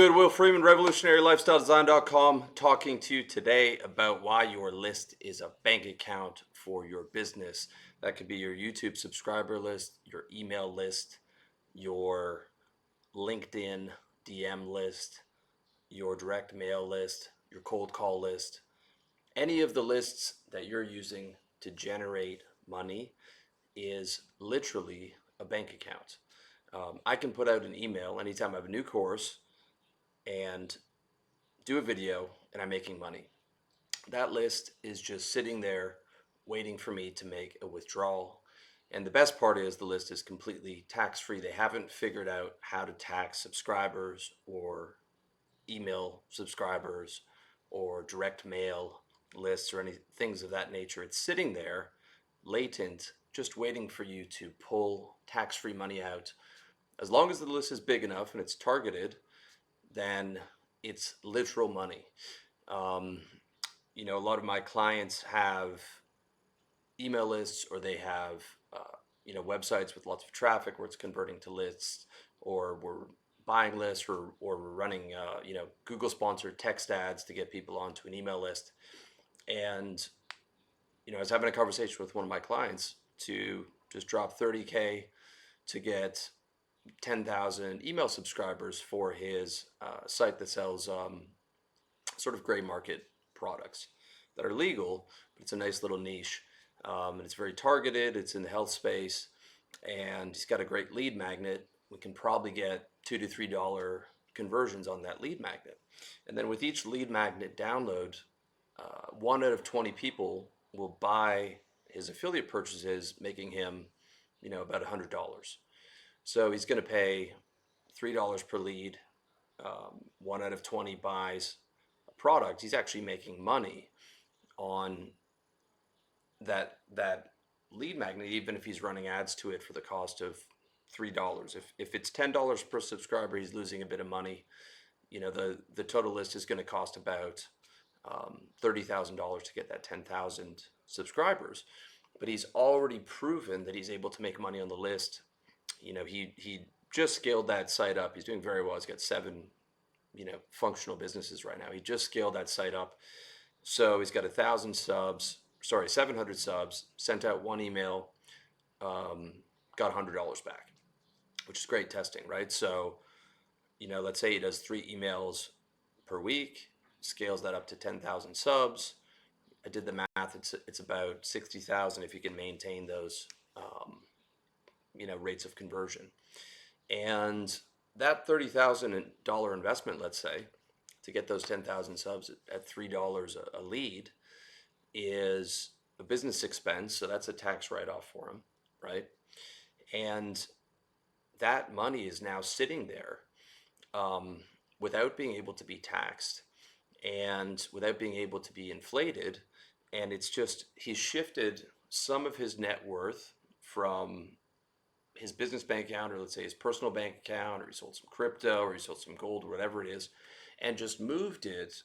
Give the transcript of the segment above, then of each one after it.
Good, Will Freemen, revolutionarylifestyledesign.com, talking to you today about why your list is a bank account for your business. That could be your YouTube subscriber list, your email list, your LinkedIn DM list, your direct mail list, your cold call list. Any of the lists that you're using to generate money is literally a bank account. I can put out an email anytime I have a new course and do a video, and I'm making money. That list is just sitting there waiting for me to make a withdrawal. And the best part is the list is completely tax free. They haven't figured out how to tax subscribers or email subscribers or direct mail lists or any things of that nature. It's sitting there latent, just waiting for you to pull tax free money out. As long as the list is big enough and it's targeted, then it's literal money. Um, a lot of my clients have email lists, or they have websites with lots of traffic where it's converting to lists, or we're buying lists, or we're running Google sponsored text ads to get people onto an email list. And I was having a conversation with one of my clients to just drop 30K to get 10,000 email subscribers for his site that sells sort of gray market products that are legal, but it's a nice little niche. And it's very targeted. It's in the health space, and he's got a great lead magnet. We can probably get $2 to $3 conversions on that lead magnet. And then with each lead magnet download, 1 out of 20 people will buy his affiliate purchases, making him, about $100. So he's going to pay $3 per lead. 1 out of 20 buys a product. He's actually making money on that lead magnet, even if he's running ads to it for the cost of $3. If it's $10 per subscriber, he's losing a bit of money. The total list is going to cost about $30,000 to get that 10,000 subscribers. But he's already proven that he's able to make money on the list. He just scaled that site up. He's doing very well. He's got 7 functional businesses right now. He just scaled that site up. So he's got 700 subs, sent out 1 email, got $100 back, which is great testing, right? So, let's say he does 3 emails per week, scales that up to 10,000 subs. I did the math. It's about 60,000 if you can maintain those, rates of conversion. And that $30,000 investment, let's say, to get those 10,000 subs at $3 a lead, is a business expense. So that's a tax write-off for him, right? And that money is now sitting there without being able to be taxed and without being able to be inflated. And it's just, he's shifted some of his net worth from his business bank account, or let's say his personal bank account, or he sold some crypto, or he sold some gold, or whatever it is, and just moved it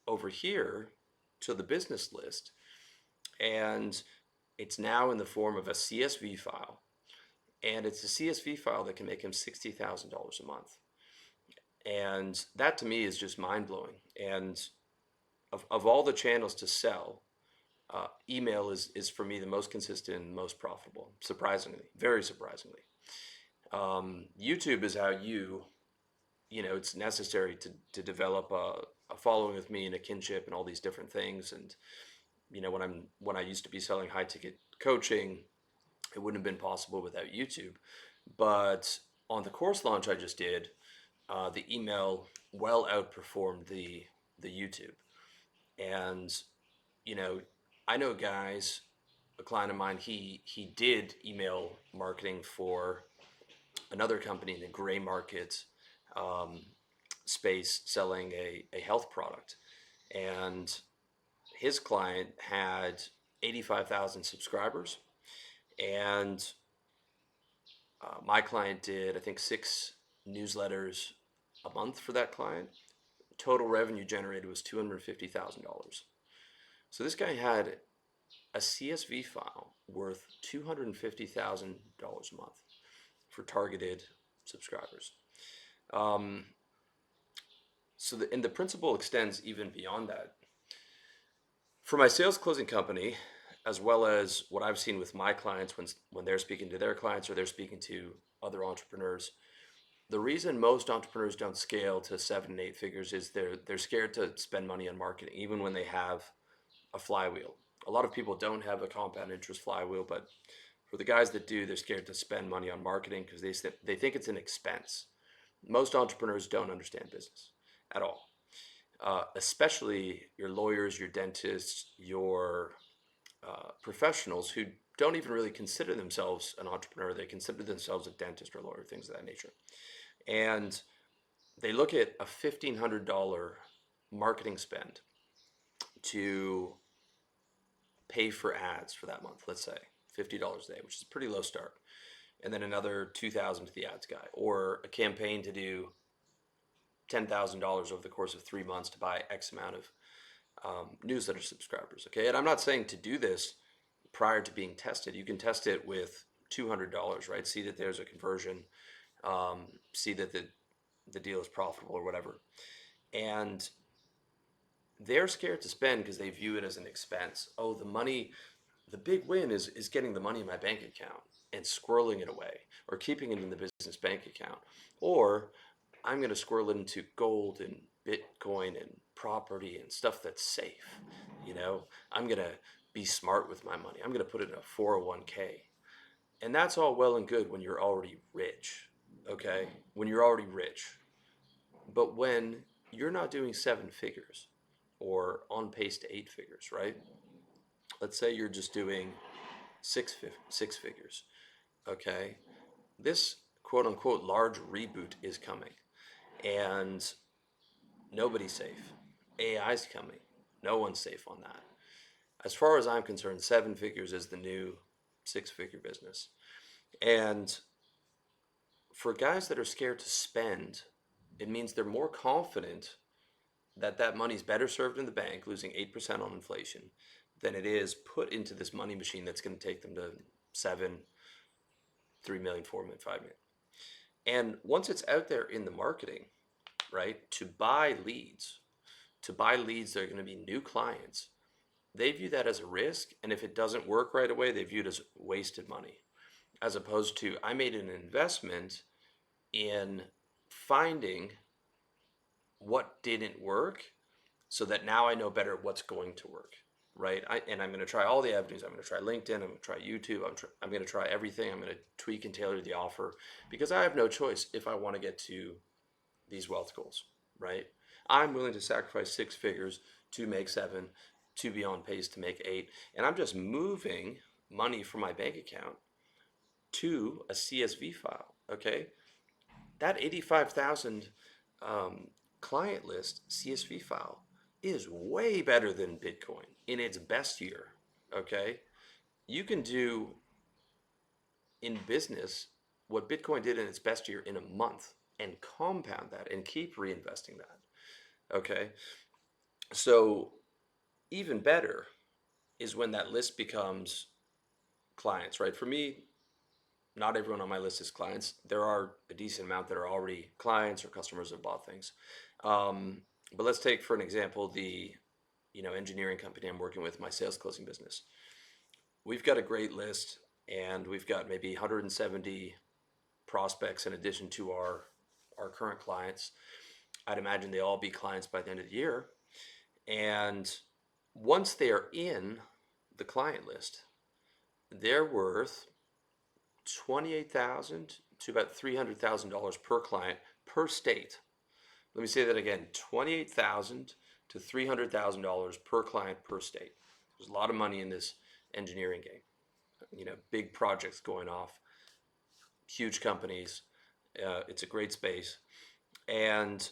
over here to the business list. And it's now in the form of a CSV file. And it's a CSV file that can make him $60,000 a month. And that to me is just mind blowing. And of all the channels to sell, email is for me the most consistent and most profitable, surprisingly, very surprisingly. YouTube is how it's necessary to develop a following with me and a kinship and all these different things. And when I used to be selling high ticket coaching, it wouldn't have been possible without YouTube. But on the course launch I just did, the email well outperformed the YouTube. And I know guys, a client of mine, he did email marketing for another company in the gray market space, selling a health product. And his client had 85,000 subscribers. And my client did, I think, 6 newsletters a month for that client. Total revenue generated was $250,000. So this guy had a CSV file worth $250,000 a month for targeted subscribers. and the principle extends even beyond that. For my sales closing company, as well as what I've seen with my clients when they're speaking to their clients or they're speaking to other entrepreneurs, the reason most entrepreneurs don't scale to 7 and 8 figures is they're scared to spend money on marketing, even when they have a flywheel. A lot of people don't have a compound interest flywheel, but for the guys that do, they're scared to spend money on marketing because they think it's an expense. Most entrepreneurs don't understand business at all, especially your lawyers, your dentists, your professionals who don't even really consider themselves an entrepreneur. They consider themselves a dentist or lawyer, things of that nature. And they look at a $1,500 marketing spend to pay for ads for that month, let's say $50 a day, which is a pretty low start, and then another $2,000 to the ads guy, or a campaign to do $10,000 over the course of 3 months to buy X amount of newsletter subscribers. Okay, and I'm not saying to do this prior to being tested. You can test it with $200, right? See that there's a conversion, see that the deal is profitable or whatever, and they're scared to spend because they view it as an expense. Oh, the money, the big win is getting the money in my bank account and squirreling it away or keeping it in the business bank account. Or I'm going to squirrel it into gold and Bitcoin and property and stuff that's safe. I'm going to be smart with my money. I'm going to put it in a 401k. And that's all well and good when you're already rich, okay? When you're already rich. But when you're not doing 7 figures or on pace to 8 figures, right? Let's say you're just doing six figures, okay? This quote unquote large reboot is coming and nobody's safe. AI's coming. No one's safe on that. As far as I'm concerned, 7 figures is the new 6 figure business. And for guys that are scared to spend, it means they're more confident that money's better served in the bank, losing 8% on inflation, than it is put into this money machine that's going to take them to 7, 3 million, 4 million, 5 million. And once it's out there in the marketing, right, to buy leads that are going to be new clients, they view that as a risk. And if it doesn't work right away, they view it as wasted money, as opposed to I made an investment in finding what didn't work so that now I know better what's going to work, right? And I'm going to try all the avenues. I'm going to try LinkedIn. I'm going to try YouTube. I'm going to try everything. I'm going to tweak and tailor the offer because I have no choice if I want to get to these wealth goals, right? I'm willing to sacrifice 6 figures to make 7, to be on pace to make 8. And I'm just moving money from my bank account to a CSV file, okay? That 85,000 client list CSV file is way better than Bitcoin in its best year, okay? You can do in business what Bitcoin did in its best year in a month and compound that and keep reinvesting that, okay? So even better is when that list becomes clients, right? For me, not everyone on my list is clients. There are a decent amount that are already clients or customers that bought things. But let's take, for an example, the engineering company I'm working with, my sales closing business. We've got a great list, and we've got maybe 170 prospects in addition to our current clients. I'd imagine they all be clients by the end of the year. And once they're in the client list, they're worth $28,000 to about $300,000 per client per state. Let me say that again: $28,000 to $300,000 per client per state. There's a lot of money in this engineering game. Big projects going off, huge companies. It's a great space, and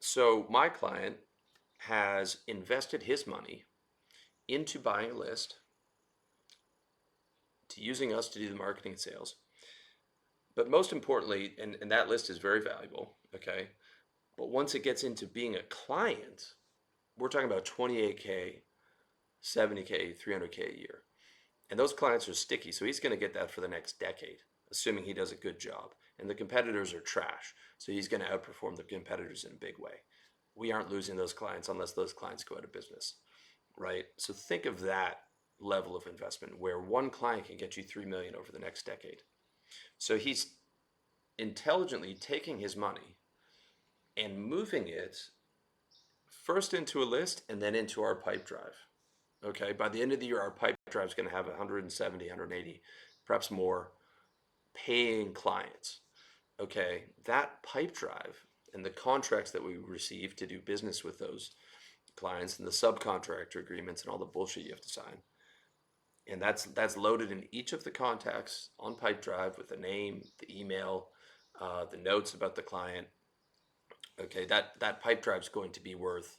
so my client has invested his money into buying a list, to using us to do the marketing and sales. But most importantly, and that list is very valuable, okay? But once it gets into being a client, we're talking about 28K, 70K, 300K a year. And those clients are sticky, so he's going to get that for the next decade, assuming he does a good job. and the competitors are trash. So he's going to outperform the competitors in a big way. We aren't losing those clients unless those clients go out of business, right? So think of that level of investment where one client can get you 3 million over the next decade. So he's intelligently taking his money and moving it first into a list and then into our pipe drive. Okay, by the end of the year, our pipe drive is going to have 170, 180, perhaps more paying clients. Okay, that pipe drive and the contracts that we receive to do business with those clients and the subcontractor agreements and all the bullshit you have to sign. And that's loaded in each of the contacts on pipe drive with the name, the email, the notes about the client. Okay, that pipe drive is going to be worth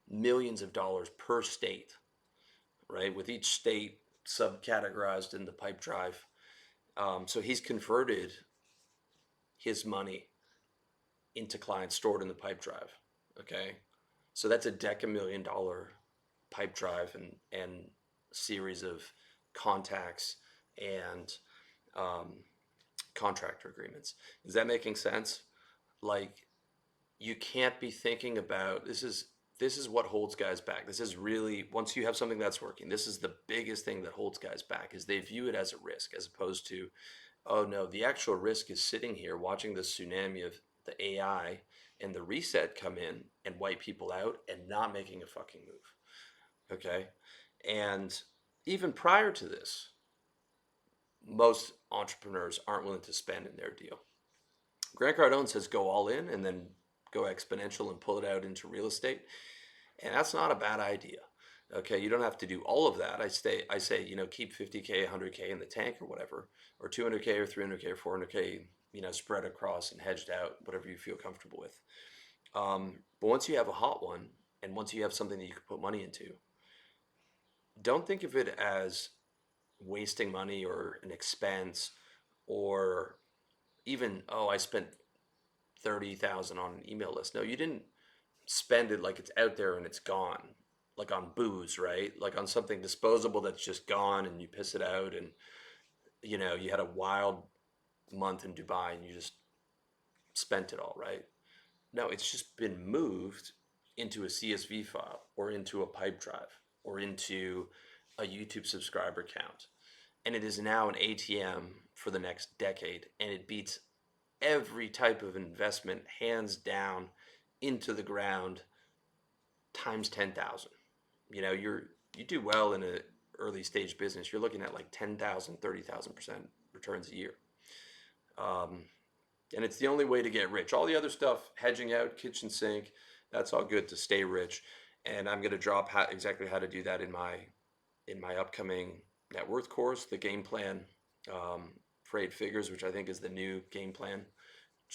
millions of dollars per state, right? With each state subcategorized in the pipe drive. So he's converted his money into clients stored in the pipe drive. Okay, so that's a $10,000,000 pipe drive and series of contacts and contractor agreements. Is that making sense? Like, you can't be thinking about this is what holds guys back. This is really, once you have something that's working, this is the biggest thing that holds guys back, is they view it as a risk as opposed to, oh no, the actual risk is sitting here watching the tsunami of the AI and the reset come in and wipe people out and not making a fucking move. Okay. And even prior to this, most entrepreneurs aren't willing to spend in their deal. Grant Cardone says go all in and then go exponential and pull it out into real estate. And that's not a bad idea. Okay, you don't have to do all of that. I say, keep 50K, 100K in the tank or whatever, or 200K or 300K or 400K, spread across and hedged out, whatever you feel comfortable with. But once you have a hot one, and once you have something that you can put money into, don't think of it as wasting money or an expense, or even, oh, I spent 30,000 on an email list. No, you didn't spend it like it's out there and it's gone, like on booze, right? Like on something disposable that's just gone and you piss it out, and you had a wild month in Dubai and you just spent it all, right? No, it's just been moved into a CSV file or into a pipe drive or into a YouTube subscriber count. And it is now an ATM for the next decade, and it beats every type of investment hands down into the ground times 10,000. You do well in an early stage business, you're looking at like 10,000, 30,000% returns a year. And it's the only way to get rich. All the other stuff, hedging out, kitchen sink, that's all good to stay rich. And I'm going to drop exactly how to do that in my upcoming net worth course, the game plan for 8 figures, which I think is the new game plan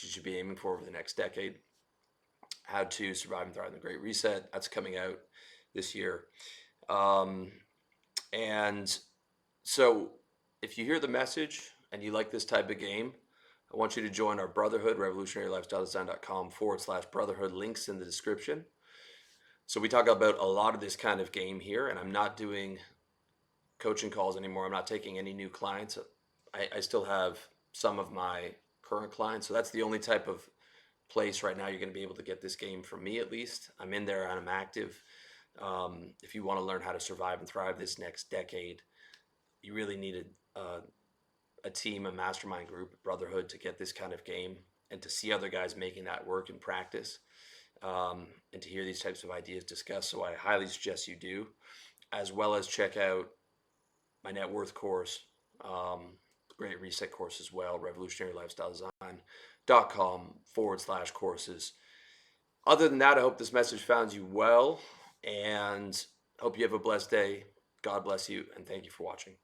you should be aiming for over the next decade. How to survive and thrive in the Great Reset. That's coming out this year. And so if you hear the message and you like this type of game, I want you to join our Brotherhood, revolutionarylifestyledesign.com/brotherhood. Links in the description. So we talk about a lot of this kind of game here, and I'm not doing coaching calls anymore. I'm not taking any new clients. I still have some of my current clients. So that's the only type of place right now you're going to be able to get this game from me, at least. I'm in there and I'm active. If you want to learn how to survive and thrive this next decade, you really need a team, a mastermind group, a brotherhood to get this kind of game and to see other guys making that work in practice, and to hear these types of ideas discussed. So I highly suggest you do, as well as check out my net worth course, Great Reset course as well, revolutionarylifestyledesign.com/courses. Other than that, I hope this message found you well, and hope you have a blessed day. God bless you, and thank you for watching.